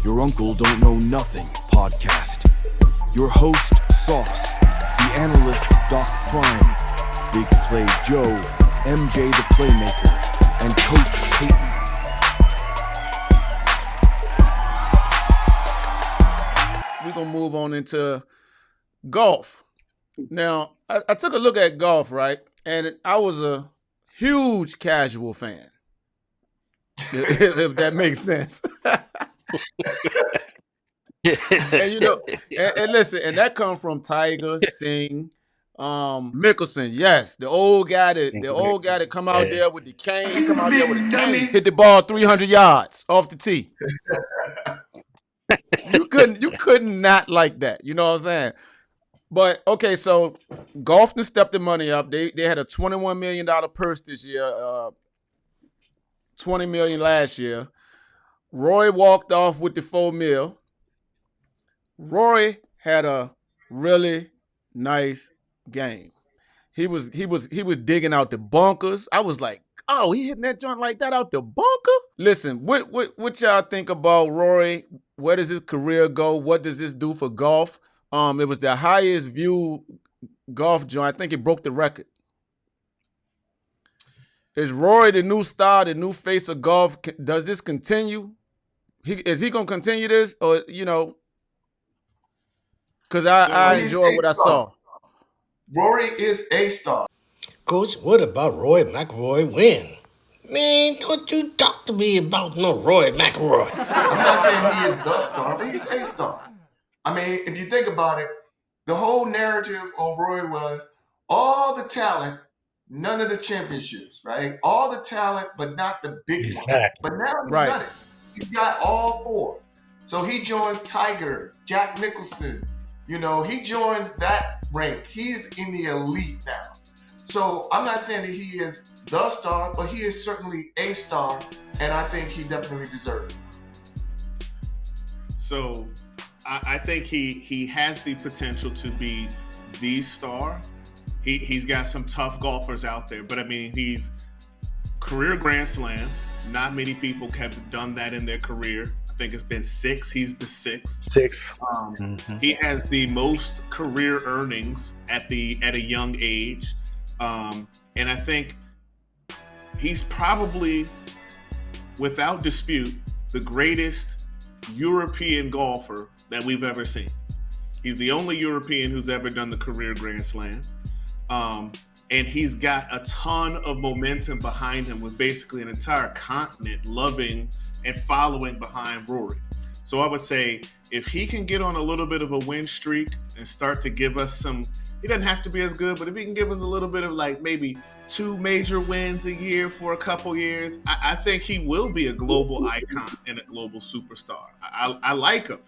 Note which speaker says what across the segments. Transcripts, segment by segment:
Speaker 1: Your Uncle Don't Know Nothing podcast. Your host, Sauce, the analyst, Doc Prime, Big Play Joe, MJ the Playmaker, and Coach Peyton.
Speaker 2: We're going to move on into golf. Now, I took a look at golf, right? And I was a huge casual fan. If that makes sense. And you know, and listen, and that comes from Tiger, Singh, Mickelson. Yes, the old guy that come out there with the cane, hit the ball 300 yards off the tee. You couldn't not like that. You know what I'm saying? But okay, so golf done stepped the money up. They had a $21 million purse this year, $20 million last year. Roy walked off with the $4 million. Rory had a really nice game. He was digging out the bunkers. I was like, oh, he hitting that joint like that out the bunker? Listen, what y'all think about Rory? Where does his career go? What does this do for golf? It was the highest viewed golf joint. I think it broke the record. Is Rory the new star, the new face of golf? Does this continue? Is he gonna continue this, or you know? Because I enjoyed what I saw.
Speaker 3: Rory is a star.
Speaker 4: Coach, what about Rory McIlroy win? Man, don't you talk to me about no Rory McIlroy.
Speaker 3: I'm not saying he is the star, but he's a star. I mean, if you think about it, the whole narrative on Rory was all the talent, none of the championships, right? All the talent, but not the big one. But now he's done it. He's got all four. So he joins Tiger, Jack Nicholson. You know, he joins that rank. He's in the elite now. So I'm not saying that he is the star, but he is certainly a star, and I think he definitely deserves it.
Speaker 5: So I think he has the potential to be the star. He's got some tough golfers out there, but I mean, he's career Grand Slam. Not many people have done that in their career. I think it's been 6. He's the 6th. He has the most career earnings at a young age, and I think he's probably, without dispute, the greatest European golfer that we've ever seen. He's the only European who's ever done the career Grand Slam. And he's got a ton of momentum behind him, with basically an entire continent loving and following behind Rory. So I would say if he can get on a little bit of a win streak and start to give us some, he doesn't have to be as good, but if he can give us a little bit of like maybe 2 major wins a year for a couple years, I think he will be a global icon and a global superstar. I like him.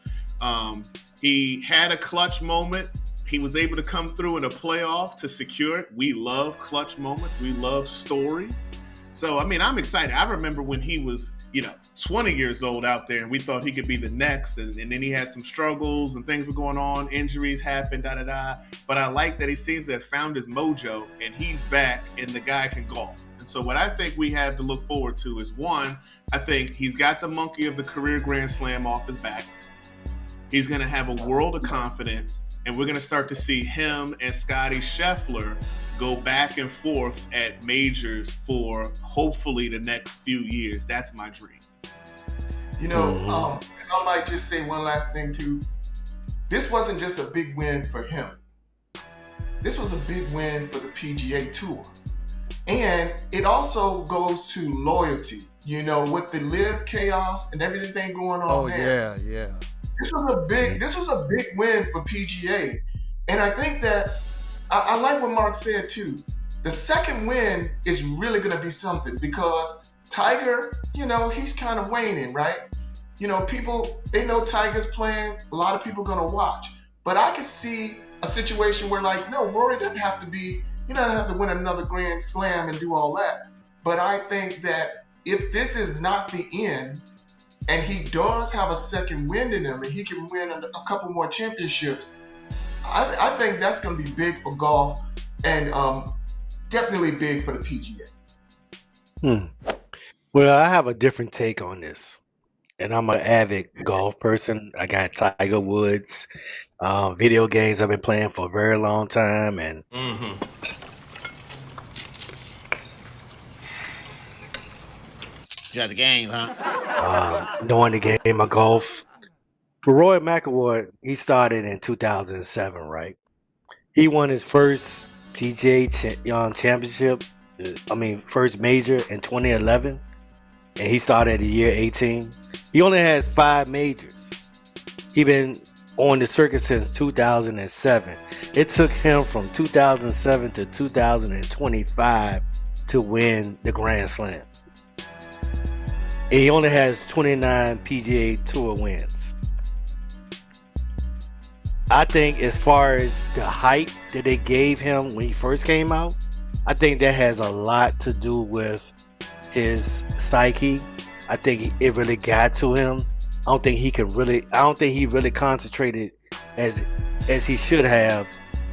Speaker 5: He had a clutch moment. He was able to come through in a playoff to secure it. We love clutch moments. We love stories. So, I mean, I'm excited. I remember when he was, 20 years old out there, and we thought he could be the next. And then he had some struggles and things were going on. Injuries happened, da-da-da. But I like that he seems to have found his mojo, and he's back, and the guy can golf. And so what I think we have to look forward to is, one, I think he's got the monkey of the career Grand Slam off his back. He's going to have a world of confidence. And we're going to start to see him and Scottie Scheffler go back and forth at majors for hopefully the next few years. That's my dream.
Speaker 3: I might just say one last thing too. This wasn't just a big win for him. This was a big win for the PGA Tour. And it also goes to loyalty, with the live chaos and everything going on there.
Speaker 2: Yeah.
Speaker 3: This was a big win for PGA. And I think that I like what Mark said too. The second win is really going to be something, because Tiger, he's kind of waning, right? People, they know Tiger's playing. A lot of people are going to watch. But I could see a situation where, no, Rory doesn't have to win another Grand Slam and do all that. But I think that if this is not the end, and he does have a second wind in him, and he can win a couple more championships, I think that's going to be big for golf, and definitely big for the PGA.
Speaker 4: Well, I have a different take on this. and I'm an avid golf person. I got Tiger Woods. Video games I've been playing for a very long time, and
Speaker 6: Just games, huh?
Speaker 4: knowing the game of golf. But Roy McIlroy, he started in 2007, right? He won his first PGA championship. First major in 2011, and he started at the year 18. He only has 5 majors. He been on the circuit since 2007. It took him from 2007 to 2025 to win the Grand Slam. And he only has 29 PGA Tour wins. I think as far as the hype that they gave him when he first came out, I think that has a lot to do with his psyche. I think it really got to him. I don't think he really concentrated as he should have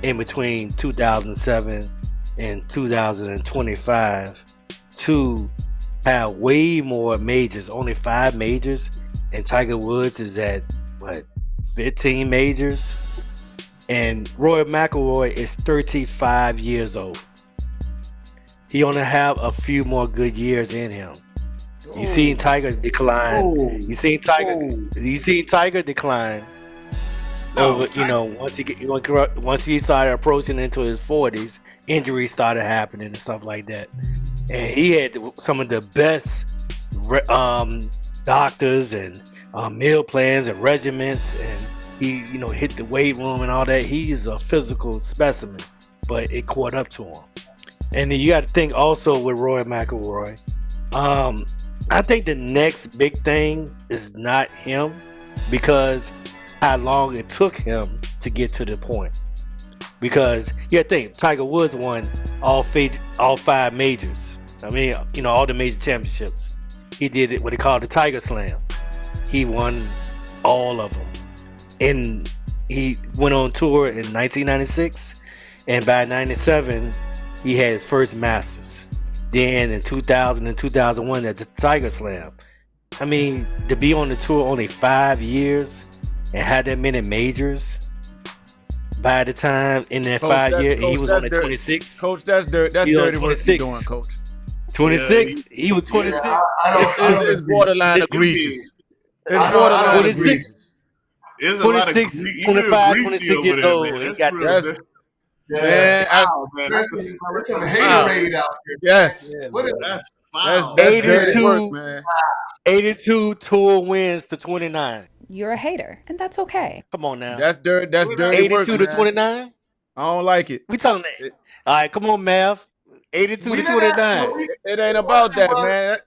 Speaker 4: in between 2007 and 2025 to have way more majors, only 5 majors, and Tiger Woods is at 15 majors, and Roy McIlroy is 35 years old. He only have a few more good years in him. You seen Tiger decline. You seen Tiger decline over. Once he started approaching into his 40s, injuries started happening and stuff like that. And he had some of the best doctors and meal plans and regiments, and he hit the weight room and all that. He's a physical specimen, but it caught up to him. And then you got to think also with Roy McIlroy. I think the next big thing is not him, because how long it took him to get to the point. Because you got to think Tiger Woods won all 5 majors. All the major championships. He did it what they call the Tiger Slam. He won all of them, and he went on tour in 1996, and by 97 he had his first Masters. Then in 2000 and 2001 at the Tiger Slam. To be on the tour only 5 years and had that many majors, by the time in that 5 years he was on the 26.
Speaker 2: Coach, that's dirty work you're doing, Coach.
Speaker 4: 26. He was 26.
Speaker 2: It's borderline egregious. It's borderline egregious.
Speaker 5: There's a lot of
Speaker 4: 25, 26 years old. He got
Speaker 2: that.
Speaker 3: Yeah,
Speaker 2: Man,
Speaker 3: there's some haterade out there.
Speaker 2: Yes.
Speaker 3: What is
Speaker 5: That's
Speaker 2: That's
Speaker 5: foul.
Speaker 2: 82
Speaker 4: dirty
Speaker 2: work, man.
Speaker 4: 82 tour wins to 29.
Speaker 7: You're a hater, and that's okay.
Speaker 4: Come on now.
Speaker 2: That's dirty. That's dirty
Speaker 4: 82
Speaker 2: work,
Speaker 4: to
Speaker 2: man.
Speaker 4: 29?
Speaker 2: I don't like it.
Speaker 4: We talking that. All right, come on, Mav. 82 to 29.
Speaker 2: It ain't about that, man.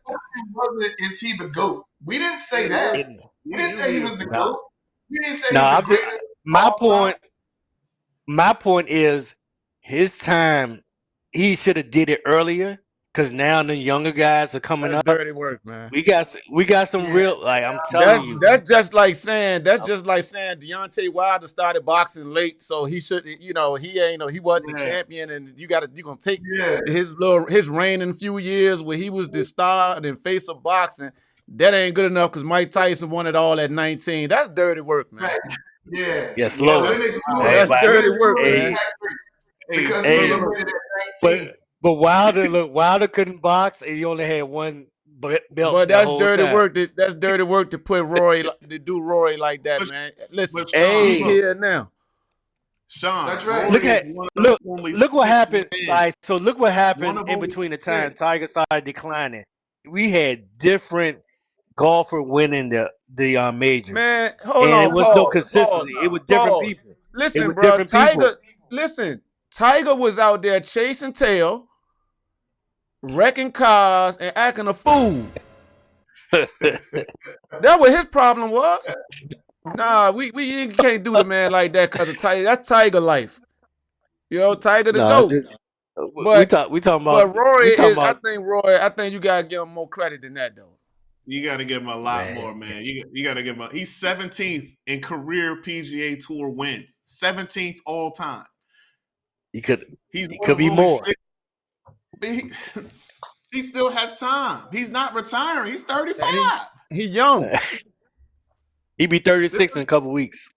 Speaker 3: Is he the GOAT? We didn't say that. We didn't say he was the GOAT. We didn't say he
Speaker 4: No,
Speaker 3: was the greatest.
Speaker 4: my point is his time. He should have did it earlier, because now the younger guys are coming
Speaker 2: That's
Speaker 4: up.
Speaker 2: dirty work, man.
Speaker 4: We got some real, I'm telling you.
Speaker 2: That's just like saying Deontay Wilder started boxing late, so he should, he wasn't the champion, and you're gonna take his reign in a few years where he was the star and face of boxing. That ain't good enough, because Mike Tyson won it all at 19. That's dirty work, man.
Speaker 3: Right. Yeah.
Speaker 4: Yes, Lord.
Speaker 2: That's dirty work, man.
Speaker 3: Because he didn't win it at 19.
Speaker 4: But Wilder couldn't box, and he only had one belt.
Speaker 2: But that's dirty
Speaker 4: time.
Speaker 2: work. That's dirty work to put Rory like that, man. Listen,
Speaker 4: hey,
Speaker 2: he here now.
Speaker 5: Sean,
Speaker 3: That's right.
Speaker 4: Look what happened. So look what happened in
Speaker 5: only
Speaker 4: between the time Tiger started declining. We had different golfer winning the majors.
Speaker 2: Man, hold
Speaker 4: and
Speaker 2: on.
Speaker 4: it was no consistency. It was different people.
Speaker 2: Listen, bro. Tiger was out there chasing tail, wrecking cars, and acting a fool. That's what his problem was. Nah, we can't do the man like that because of Tiger. That's Tiger life. Tiger the GOAT.
Speaker 4: We talking about.
Speaker 2: But Rory I think you gotta give him more credit than that, though.
Speaker 5: You got to give him a lot more, man. You got to give him. He's 17th in career PGA Tour wins, 17th all time.
Speaker 4: He could
Speaker 5: He's
Speaker 4: be more.
Speaker 5: He still has time. He's not retiring. He's 35.
Speaker 2: He young.
Speaker 4: He be 36 in a couple weeks.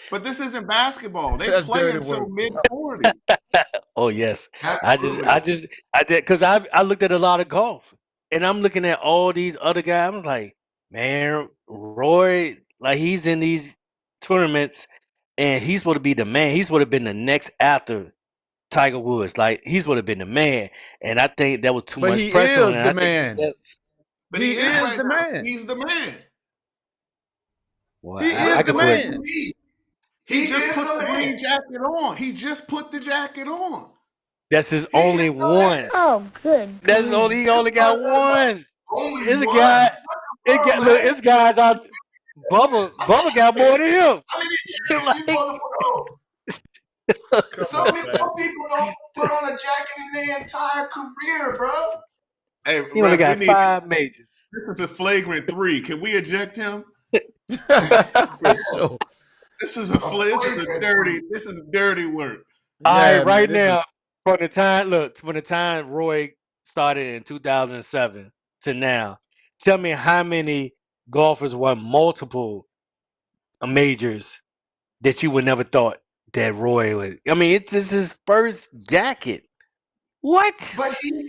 Speaker 5: But this isn't basketball. They
Speaker 2: That's
Speaker 5: play
Speaker 2: dirty
Speaker 5: until
Speaker 2: work.
Speaker 5: mid-40s.
Speaker 4: Oh yes,
Speaker 3: Absolutely.
Speaker 4: I did because I looked at a lot of golf, and I'm looking at all these other guys. I'm like, man, Roy, like he's in these tournaments, and he's supposed to be the man. He's supposed to have been the next after Tiger Woods. Like he's supposed to have been the man, and I think that was too
Speaker 2: But
Speaker 4: much
Speaker 2: he
Speaker 4: pressure on
Speaker 2: is
Speaker 4: him.
Speaker 2: the
Speaker 4: I think
Speaker 2: man.
Speaker 4: that's
Speaker 5: But
Speaker 2: He
Speaker 5: he is
Speaker 2: is
Speaker 5: right
Speaker 2: the
Speaker 5: now.
Speaker 2: man.
Speaker 5: He's the man.
Speaker 4: well,
Speaker 2: He is
Speaker 4: I
Speaker 2: the
Speaker 4: can put
Speaker 2: man.
Speaker 5: He
Speaker 3: He
Speaker 5: just
Speaker 3: is
Speaker 5: put
Speaker 3: the
Speaker 5: the
Speaker 3: man.
Speaker 5: green jacket on. He just put the jacket on.
Speaker 4: that's his
Speaker 3: He is
Speaker 4: only
Speaker 3: the man.
Speaker 4: one.
Speaker 6: Oh, good.
Speaker 4: That's he only got one.
Speaker 3: Only
Speaker 4: It's a
Speaker 3: one.
Speaker 4: guy. It
Speaker 3: Oh,
Speaker 4: got look.
Speaker 3: man.
Speaker 4: It's guys out. Bubba got more than him.
Speaker 3: How many jackets you
Speaker 4: Like,
Speaker 3: supposed to put on?
Speaker 5: Come
Speaker 3: Some
Speaker 5: on, man.
Speaker 3: people don't put on a jacket in their entire career, bro.
Speaker 5: Hey,
Speaker 4: he only
Speaker 5: ref, we
Speaker 4: got
Speaker 5: need
Speaker 4: 5 majors.
Speaker 5: this is a flagrant 3. Can we eject him?
Speaker 2: For sure.
Speaker 5: This is this is dirty work.
Speaker 4: All
Speaker 2: Yeah,
Speaker 4: right,
Speaker 2: man.
Speaker 4: right
Speaker 2: This is
Speaker 4: now, from the time Roy started in 2007 to now, tell me how many golfers won multiple majors that you would never thought that Roy would. I mean, it's just his first jacket. What?
Speaker 3: But he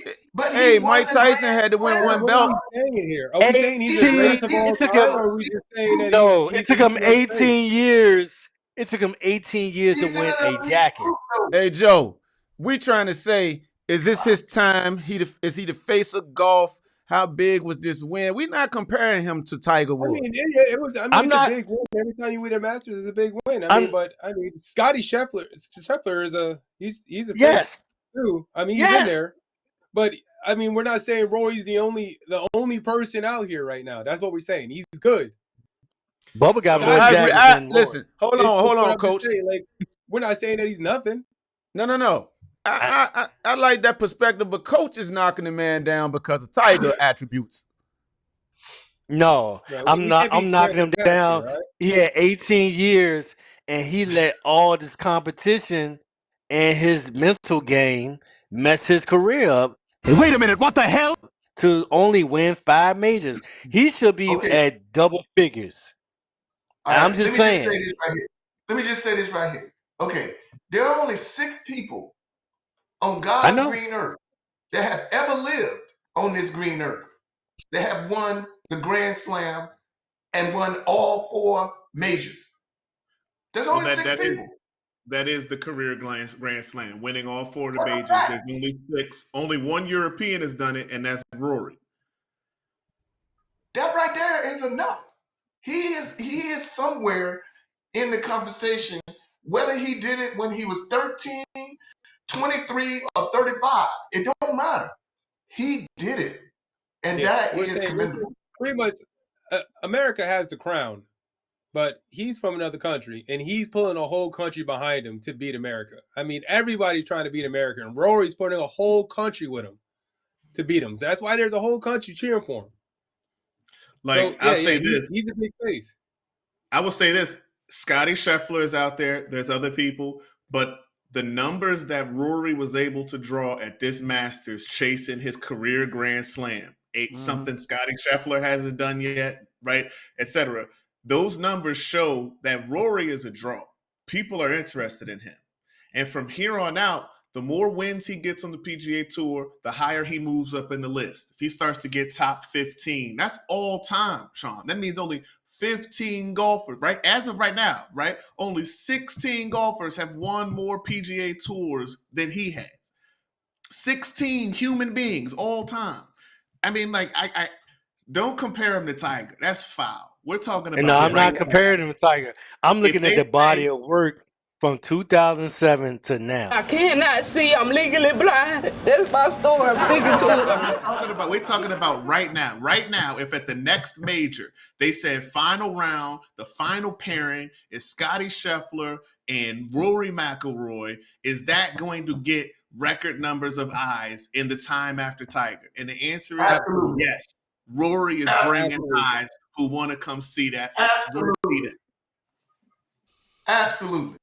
Speaker 2: Hey,
Speaker 3: won
Speaker 2: Mike
Speaker 3: the
Speaker 2: Tyson
Speaker 3: Grand
Speaker 2: had to win
Speaker 3: Slam.
Speaker 2: one
Speaker 8: What are
Speaker 2: belt.
Speaker 8: we saying here? Are we saying he's the
Speaker 4: 18.
Speaker 8: greatest of all
Speaker 4: It took
Speaker 8: time,
Speaker 4: him.
Speaker 8: or are we just saying that
Speaker 4: No,
Speaker 8: he's
Speaker 4: it took him
Speaker 8: in the space?
Speaker 4: 18 years. It took him 18 years to
Speaker 3: He's in
Speaker 4: win
Speaker 3: an
Speaker 4: a
Speaker 3: elite
Speaker 4: jacket.
Speaker 3: group, though.
Speaker 2: Hey, Joe, we trying to say, is this his time? Is he the face of golf? How big was this win? We're not comparing him to Tiger
Speaker 8: I
Speaker 2: Woods.
Speaker 8: mean, it was. I mean,
Speaker 4: I'm
Speaker 8: it's
Speaker 4: not-
Speaker 8: a big win. Every time you win a Masters, it's a big win.
Speaker 4: I'm-
Speaker 8: But Scotty Scheffler is he's a
Speaker 4: Yes.
Speaker 8: face too. I mean, he's in
Speaker 4: Yes.
Speaker 8: there. But I mean, we're not saying Roy's the only person out here right now. That's what we're saying. He's good.
Speaker 4: Bubba got
Speaker 8: So
Speaker 4: more
Speaker 8: I agree.
Speaker 4: jackets than Roy.
Speaker 2: Listen, hold
Speaker 8: It's
Speaker 2: on,
Speaker 8: what I'm
Speaker 2: Coach.
Speaker 8: saying, like, we're not saying that he's nothing.
Speaker 2: No. I like that perspective, but Coach is knocking the man down because of Tiger attributes.
Speaker 4: No,
Speaker 8: Right,
Speaker 4: I'm
Speaker 8: we
Speaker 4: not.
Speaker 8: can't be
Speaker 4: I'm knocking him
Speaker 8: comparing
Speaker 4: down.
Speaker 8: right?
Speaker 4: He had 18 years, and he let all this competition and his mental game mess his career up.
Speaker 1: Hey, wait a minute, what the hell?
Speaker 4: To only win 5 majors, he should be
Speaker 3: Okay.
Speaker 4: at double figures.
Speaker 3: All right,
Speaker 4: I'm just saying.
Speaker 3: Let me just say this right here. Okay, there are only 6 people on
Speaker 4: I
Speaker 3: God's
Speaker 4: know.
Speaker 3: green earth that have ever lived on this green earth that have won the Grand Slam and won all 4 majors. There's
Speaker 5: Well,
Speaker 3: only 6 people.
Speaker 5: that is the career Grand Slam, winning all 4 of the
Speaker 3: That's
Speaker 5: majors.
Speaker 3: right.
Speaker 5: There's only 6. Only one European has done it, and that's Rory.
Speaker 3: That right there is enough. He is somewhere in the conversation, whether he did it when he was 13, 23, or 35. It don't matter. He did it. And that
Speaker 8: We're
Speaker 3: is
Speaker 8: saying
Speaker 3: commendable.
Speaker 8: pretty much America has the crown, but he's from another country, and he's pulling a whole country behind him to beat America. I mean, everybody's trying to beat America, and Rory's putting a whole country with him to beat him. So that's why there's a whole country cheering for him.
Speaker 5: Like,
Speaker 8: So,
Speaker 5: I'll say this.
Speaker 8: He's a big face.
Speaker 5: I will say this. Scotty Scheffler is out there. There's other people. But the numbers that Rory was able to draw at this Masters chasing his career Grand Slam, something Scotty Scheffler hasn't done yet, right, etc. Those numbers show that Rory is a draw. People are interested in him. And from here on out, the more wins he gets on the PGA Tour, the higher he moves up in the list. If he starts to get top 15, that's all time, Sean. That means only 15 golfers, right? As of right now, right? Only 16 golfers have won more PGA Tours than he has. 16 human beings all time. I mean, like, I don't compare him to Tiger. That's foul. We're talking about.
Speaker 4: No, I'm not comparing him to Tiger. I'm looking at the body of work from 2007 to now.
Speaker 9: I cannot see. I'm legally blind. That's my story. I'm sticking to it.
Speaker 5: We're talking about right now. Right now, if at the next major they said final round, the final pairing is Scotty Scheffler and Rory McIlroy, is that going to get record numbers of eyes in the time after Tiger? And the answer is
Speaker 3: Absolutely.
Speaker 5: yes. Rory is bringing eyes who want to come see that.
Speaker 3: Absolutely. Absolutely.